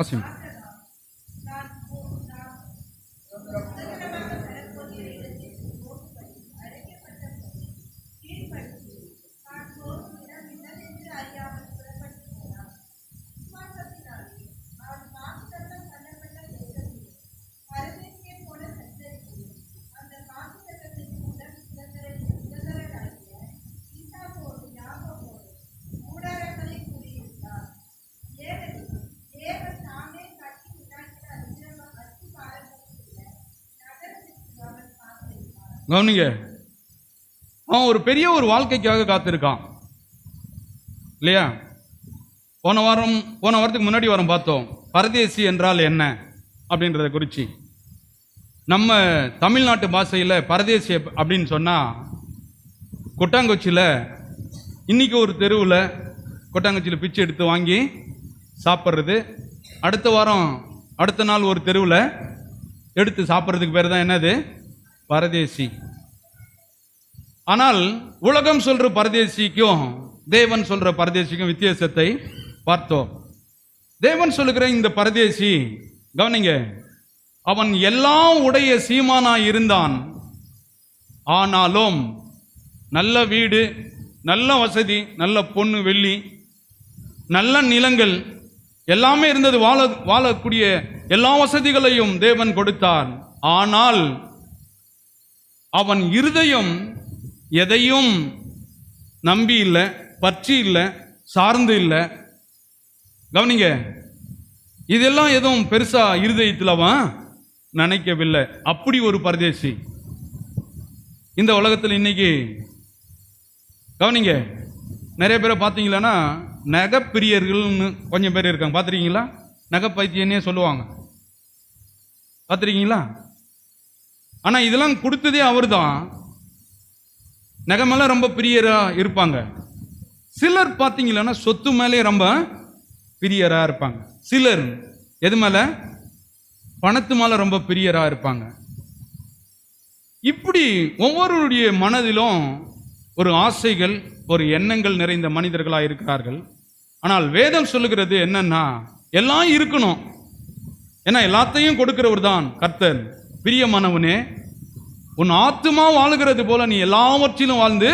அசிம். கவனிங்க, அவன் ஒரு பெரிய ஒரு வாழ்க்கைக்காக காத்திருக்கான் இல்லையா? போன வாரத்துக்கு முன்னாடி வாரம் பார்த்தோம் பரதேசி என்றால் என்ன அப்படின்றத குறித்து. நம்ம தமிழ்நாட்டு பாஷையில் பரதேசி அப்படின்னு சொன்னால் கொட்டாங்குச்சியில் இன்னைக்கு ஒரு தெருவில் கொட்டாங்குச்சியில் பிச்சை எடுத்து வாங்கி சாப்பிட்றது, அடுத்த நாள் ஒரு தெருவில் எடுத்து சாப்பிட்றதுக்கு பேர் தான் என்னது? பரதேசி. ஆனால் உலகம் சொல்ற பரதேசிக்கும் தேவன் சொல்ற பரதேசிக்கும் வித்தியாசத்தை பார்த்தோம். தேவன் சொல்லுகிற இந்த பரதேசி, கவனிங்க, அவன் எல்லாம் உடைய சீமானாய் இருந்தான். ஆனாலும் நல்ல வீடு, நல்ல வசதி, நல்ல பொண்ணு வெள்ளி, நல்ல நிலங்கள் எல்லாமே இருந்தது, வாழக்கூடிய எல்லா வசதிகளையும் தேவன் கொடுத்தார். ஆனால் அவன் இருதயம் எதையும் நம்பி இல்லை, பற்றி இல்லை, சார்ந்து இல்லை. கவனிங்க, இதெல்லாம் எதுவும் பெருசா இருதயத்தில் அவன் நினைக்கவில்லை. அப்படி ஒரு பரதேசி இந்த உலகத்தில் இன்னைக்கு. கவனிங்க, நிறைய பேரை பார்த்தீங்களன்னா நகைப்பிரியர்கள்னு கொஞ்சம் பேர் இருக்காங்க. பார்த்துருக்கீங்களா? நகை பைத்தியன்னே சொல்லுவாங்க, பார்த்துருக்கீங்களா? ஆனால் இதெல்லாம் கொடுத்ததே அவர் தான். நகை மேலே ரொம்ப பிரியராக இருப்பாங்க. சிலர் பார்த்தீங்களன்னா சொத்து மேலே ரொம்ப பிரியராக இருப்பாங்க. சிலர் எது மேலே? பணத்து மேலே ரொம்ப பிரியராக இருப்பாங்க. இப்படி ஒவ்வொருடைய மனதிலும் ஒரு ஆசைகள், ஒரு எண்ணங்கள் நிறைந்த மனிதர்களாக இருக்கிறார்கள். ஆனால் வேதம் சொல்லுகிறது என்னன்னா, எல்லாம் இருக்கணும். ஏன்னா எல்லாத்தையும் கொடுக்கிறவர் தான் கர்த்தர். பிரியமானவனே, உன் ஆத்துமா வாழுகிறது போல நீ எல்லாவற்றிலும் வாழ்ந்து,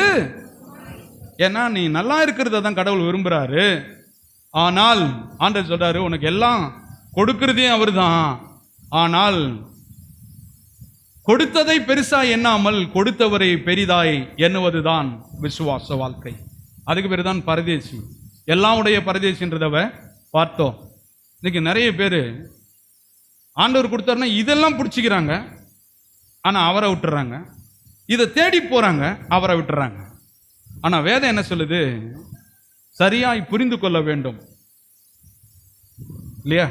ஏன்னா நீ நல்லா இருக்கிறத தான் கடவுள் விரும்புறாரு. ஆனால் ஆண்டவர் சொல்றாரு, உனக்கு எல்லாம் கொடுக்கிறதே அவர் தான். ஆனால் கொடுத்ததை பெருசா எண்ணாமல் கொடுத்தவரை பெரிதாய் எண்ணுவதுதான் விசுவாச வாழ்க்கை. அதுக்கு பேர் தான் பரதேசி. எல்லாம் உடைய பரதேசின்றதவ பார்த்தோம். இன்னைக்கு நிறைய பேர் ஆண்டவர் கொடுத்தாருன்னா இதெல்லாம் பிடிச்சிக்கிறாங்க, ஆனால் அவரை விட்டுறாங்க. இதை தேடி போறாங்க, அவரை விட்டுறாங்க. ஆனால் வேதம் என்ன சொல்லுது? சரியாய் புரிந்து கொள்ள வேண்டும் இல்லையா?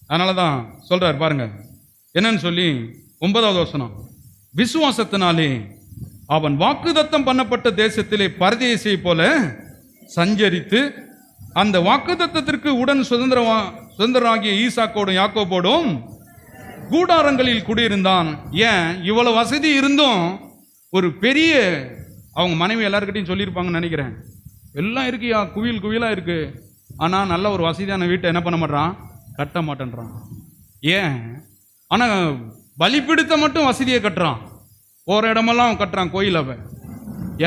அதனால தான் சொல்றார் பாருங்க என்னன்னு சொல்லி. 9வது வசனம், விசுவாசத்தினாலே அவன் வாக்குதத்தம் பண்ணப்பட்ட தேசத்திலே பரதேசியை போல சஞ்சரித்து அந்த வாக்குதத்தத்திற்கு உடன் சுதந்திரமாகிய ஈசாக்கோடும் யாக்கோபோடும் கூடாரங்களில் குடியிருந்தான். ஏன் இவ்வளவு வசதி இருந்தும் ஒரு பெரிய, அவங்க மனைவி எல்லாருக்கிட்டையும் சொல்லியிருப்பாங்கன்னு நினைக்கிறேன், எல்லாம் இருக்குயா, குவில் குவிலா இருக்கு, ஆனா நல்ல ஒரு வசதியான வீட்டை என்ன பண்ண மாட்டான்? கட்ட மாட்டேன்றான். ஏன்? ஆனா பலிப்பிடுத்த மட்டும் வசதியை கட்டுறான், போற இடமெல்லாம் கட்டுறான் கோயில். அவன்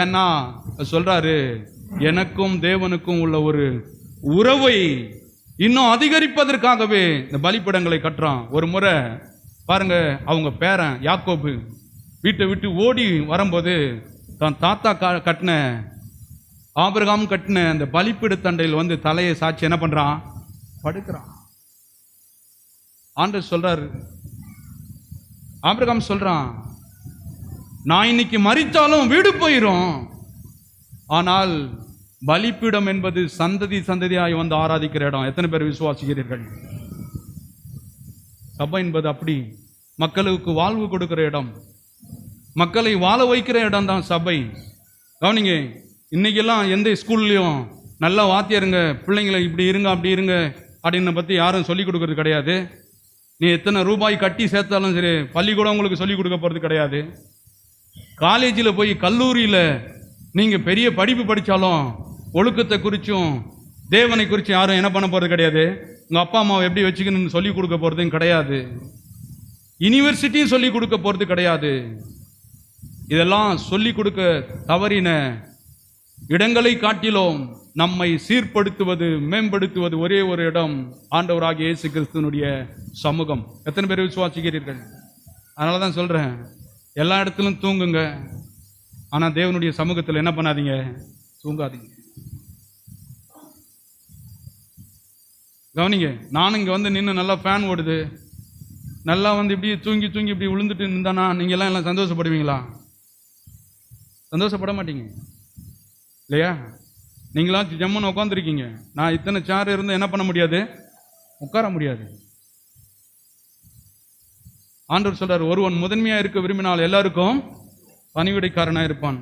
ஏன்னா சொல்றாரு, எனக்கும் தேவனுக்கும் உள்ள ஒரு உறவை இன்னும் அதிகரிப்பதற்காகவே இந்த பலிப்பிடங்களை கட்டுறான். ஒரு முறை பாருங்க, அவங்க பேரன் யாக்கோபு வீட்டை விட்டு ஓடி வரும்போது தான் தாத்தா கட்டின, ஆபிரகாம் கட்டின அந்த பலிப்பிட தண்டையில் வந்து தலையை சாட்சி என்ன பண்றான்? படுக்கிறான். ஆண்டவர் சொல்றாரு, ஆபிரகாம் சொல்றான், நான் இன்னைக்கு மரித்தாலும் வீடு போயிரும், ஆனால் பலிப்பீடம் என்பது சந்ததி சந்ததியாய் வந்து ஆராதிக்கிற இடம். எத்தனை பேர் விசுவாசிக்கிறீர்கள்? சபை என்பது அப்படி மக்களுக்கு வாழ்வு கொடுக்கிற இடம், மக்களை வாழ வைக்கிற இடம் தான் சபை. கவனிங்க, இன்னைக்கெல்லாம் எந்த ஸ்கூல்லையும் நல்லா வாத்தியாருங்க பிள்ளைங்களை இப்படி இருங்க அப்படி இருங்க அப்படின்னு பற்றி யாரும் சொல்லிக் கொடுக்கறது கிடையாது. நீ எத்தனை ரூபாய் கட்டி சேர்த்தாலும் சரி, பள்ளிக்கூடம் உங்களுக்கு சொல்லிக் கொடுக்க போகிறது கிடையாது. காலேஜில் போய் கல்லூரியில் நீங்கள் பெரிய படிப்பு படித்தாலும் ஒழுக்கத்தை குறித்தும் தேவனை குறித்து யாரும் என்ன பண்ண போறது கிடையாது. உங்க அப்பா அம்மாவை எப்படி வச்சுக்கணும்னு சொல்லி கொடுக்க போறதும் கிடையாது. யூனிவர்சிட்டியும் சொல்லி கொடுக்க போறது கிடையாது. இதெல்லாம் சொல்லி கொடுக்க தவறின இடங்களை காட்டிலும் நம்மை சீர்படுத்துவது, மேம்படுத்துவது ஒரே ஒரு இடம், ஆண்டவராகிய இயேசு கிறிஸ்துவனுடைய சமூகம். எத்தனை பேர் விசுவாசிக்கிறீர்கள்? அதனால தான் சொல்றேன், எல்லா இடத்திலும் தூங்குங்க, ஆனா தேவனுடைய சமூகத்தில் என்ன பண்ணாதீங்க, தூங்காதீங்க. கவனிங்க, நானும் இங்க வந்து நின்று நல்லா ஃபேன் ஓடுது, நல்லா வந்து இப்படி தூங்கி தூங்கி இப்படி விழுந்துட்டு இருந்தானா நீங்க எல்லாம் சந்தோஷப்படுவீங்களா? சந்தோஷப்பட மாட்டீங்க இல்லையா? நீங்களா ஜம்முன்னு உட்காந்துருக்கீங்க. நான் இத்தனை சேர் இருந்து என்ன பண்ண முடியாது, உட்கார முடியாது. ஆண்டவர் சொல்றார், ஒருவன் முதன்மையா இருக்க விரும்பினால் எல்லாருக்கும் பணிவிடைக்காரனா இருப்பான்.